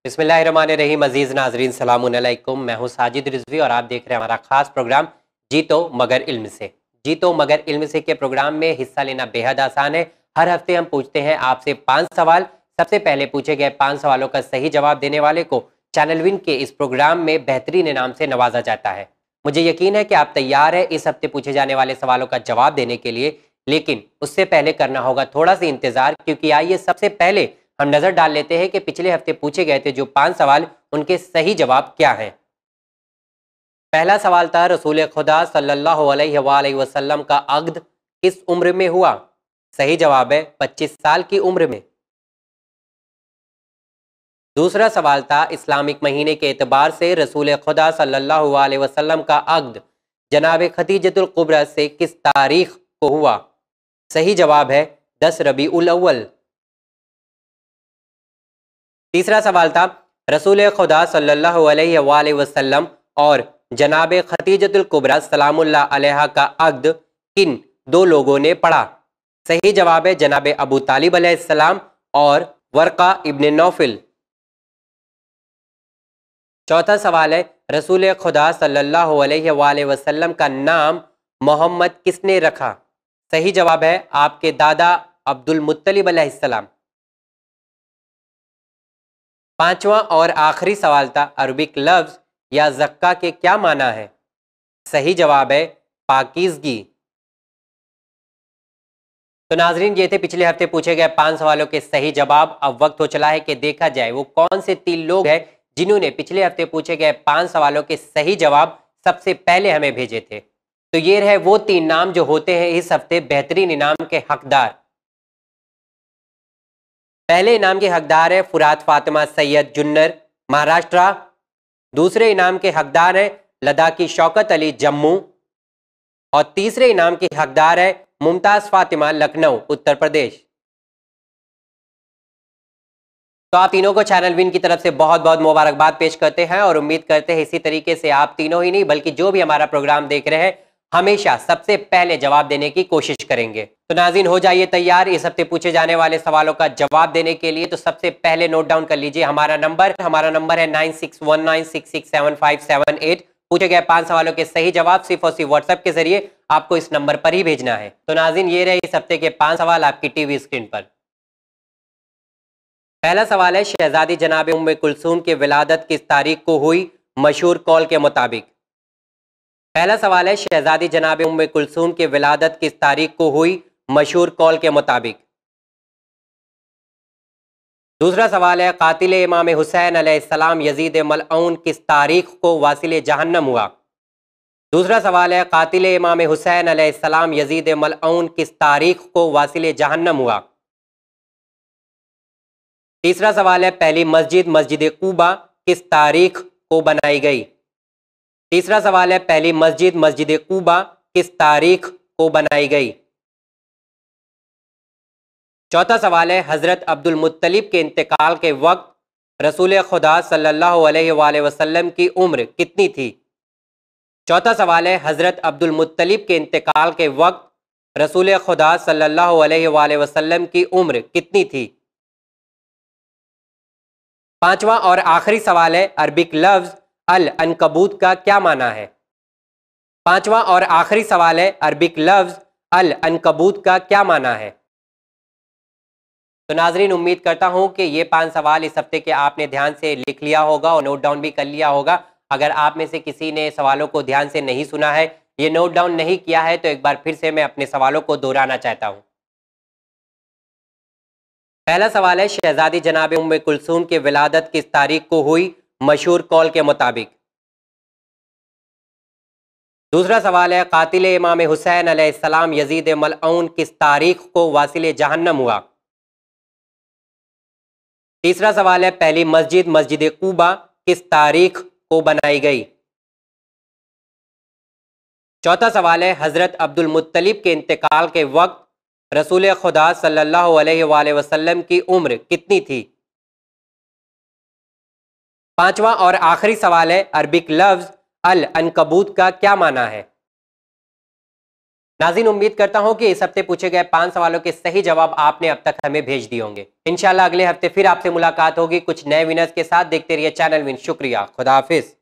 बिस्मिल्लाहिर्रहमानिर्रहीम। अजीज़ नाज़रीन सलाम अलैकुम। मैं हूँ साजिद रिजवी और आप देख रहे हैं हमारा खास प्रोग्राम जीतो मगर इल्म से। जीतो मगर इल्म से के प्रोग्राम में हिस्सा लेना बेहद आसान है। हर हफ्ते हम पूछते हैं आपसे 5 सवाल। सबसे पहले पूछे गए 5 सवालों का सही जवाब देने वाले को चैनल विन के इस प्रोग्राम में बेहतरीन इनाम से नवाजा जाता है। मुझे यकीन है कि आप तैयार हैं इस हफ्ते पूछे जाने वाले सवालों का जवाब देने के लिए, लेकिन उससे पहले करना होगा थोड़ा सा इंतजार, क्योंकि आइए सबसे पहले हम नजर डाल लेते हैं कि पिछले हफ्ते पूछे गए थे जो 5 सवाल, उनके सही जवाब क्या हैं। पहला सवाल था रसूल खुदा सल्लल्लाहु अलैहि वसल्लम का अक़्द किस उम्र में हुआ। सही जवाब है 25 साल की उम्र में। दूसरा सवाल था इस्लामिक महीने के एतबार से रसूल खुदा सल्लल्लाहु अलैहि वसल्लम का अक़्द जनाब खदीजतुल कुबरा से किस तारीख को हुआ। सही जवाब है 10 रबीउल अव्वल। तीसरा सवाल था रसूल खुदा सल्लल्लाहु अलैहि वसल्लम और जनाब खतीजतुल कुबरा सलामुल्लाह अलैहा का अक़्द किन दो लोगों ने पढ़ा। सही जवाब है जनाब अबू तालिब अलैहिस्सलाम और वर्का इब्न नौफिल। चौथा सवाल है रसूल खुदा सल्लल्लाहु अलैहि वसल्लम का नाम मोहम्मद किसने रखा। सही जवाब है आपके दादा अब्दुल मुत्तलिब अलैहिस्सलाम। पांचवा और आखिरी सवाल था अरबिक लफ्ज या जक्का के क्या माना है। सही जवाब है पाकीज़गी। तो नाजरीन, ये थे पिछले हफ्ते पूछे गए 5 सवालों के सही जवाब। अब वक्त हो चला है कि देखा जाए वो कौन से 3 लोग हैं जिन्होंने पिछले हफ्ते पूछे गए 5 सवालों के सही जवाब सबसे पहले हमें भेजे थे। तो ये रहे वो 3 नाम जो होते हैं इस हफ्ते बेहतरीन इनाम के हकदार। पहले इनाम के हकदार है फुरात फातिमा सैयद जुन्नर, महाराष्ट्र। दूसरे इनाम के हकदार है लद्दाखी शौकत अली, जम्मू। और तीसरे इनाम के हकदार है मुमताज फातिमा, लखनऊ, उत्तर प्रदेश। तो आप तीनों को चैनल विन की तरफ से बहुत बहुत मुबारकबाद पेश करते हैं और उम्मीद करते हैं इसी तरीके से आप तीनों ही नहीं बल्कि जो भी हमारा प्रोग्राम देख रहे हैं हमेशा सबसे पहले जवाब देने की कोशिश करेंगे। तो नाज़रीन, हो जाइए तैयार इस हफ्ते पूछे जाने वाले सवालों का जवाब देने के लिए। तो सबसे पहले नोट डाउन कर लीजिए हमारा नंबर है 9619667578। पूछे गए 5 सवालों के सही जवाब सिर्फ और सिर्फ व्हाट्सएप के जरिए आपको इस नंबर पर ही भेजना है। तो नाज़रीन, ये रहे इस हफ्ते के 5 सवाल आपकी टीवी स्क्रीन पर। पहला सवाल है शहजादी जनाब उम्मे कुलसूम की विलादत किस तारीख को हुई मशहूर कौल के मुताबिक। पहला सवाल है शहजादी जनाब उम्मे कुलसूम की विलादत किस तारीख को हुई मशहूर कौल के मुताबिक। दूसरा सवाल है कातिल इमाम हुसैन अलैहिस्सलाम यजीद मलऊन किस तारीख को वासिल जहन्नम हुआ। दूसरा सवाल है कातिल इमाम हुसैन अलैहिस्सलाम यजीद मलऊन किस तारीख को वासिल जहन्नम हुआ। तीसरा सवाल है पहली मस्जिद मस्जिद कूबा किस तारीख को बनाई गई। तीसरा सवाल है पहली मस्जिद मस्जिद कूबा किस तारीख को बनाई गई। चौथा सवाल है हजरत अब्दुल मुत्तलिब के इंतकाल के वक्त रसूल खुदा सल्लल्लाहु अलैहि वसल्लम की उम्र कितनी थी। चौथा सवाल है हजरत अब्दुल मुत्तलिब के इंतकाल के वक्त रसूल खुदा सल्लल्लाहु अलैहि वसल्लम की उम्र कितनी थी। पांचवा और आखिरी सवाल है अरबिक लफ्ज अल अनकबूत का क्या माना है। पांचवा और आखिरी सवाल है अरबिक लफ्ज अल अनकबूत का क्या माना है। तो नाजरीन, उम्मीद करता हूं कि ये 5 सवाल इस हफ्ते के आपने ध्यान से लिख लिया होगा और नोट डाउन भी कर लिया होगा। अगर आप में से किसी ने सवालों को ध्यान से नहीं सुना है, ये नोट डाउन नहीं किया है, तो एक बार फिर से मैं अपने सवालों को दोहराना चाहता हूं। पहला सवाल है शहजादी जनाब उम्मे कुलसूम की विलादत किस तारीख को हुई मशहूर कौल के मुताबिक। दूसरा सवाल है कातिल इमाम हुसैन अलैहिस्सलाम यजीद मलऊन किस तारीख को वासिल जहन्नम हुआ। तीसरा सवाल है पहली मस्जिद मस्जिद कूबा किस तारीख को बनाई गई। चौथा सवाल है हजरत अब्दुल मुत्तलिब के इंतकाल के वक्त रसूल खुदा सल्लल्लाहु अलैहि वसल्लम की उम्र कितनी थी। पांचवा और आखिरी सवाल है अरबिक लफ्ज अल अनकबूत का क्या माना है। नाज़रीन, उम्मीद करता हूं कि इस हफ्ते पूछे गए 5 सवालों के सही जवाब आपने अब तक हमें भेज दिए होंगे। इंशाल्लाह अगले हफ्ते फिर आपसे मुलाकात होगी कुछ नए विनर्स के साथ। देखते रहिए चैनल विन। शुक्रिया, खुदा हाफिज।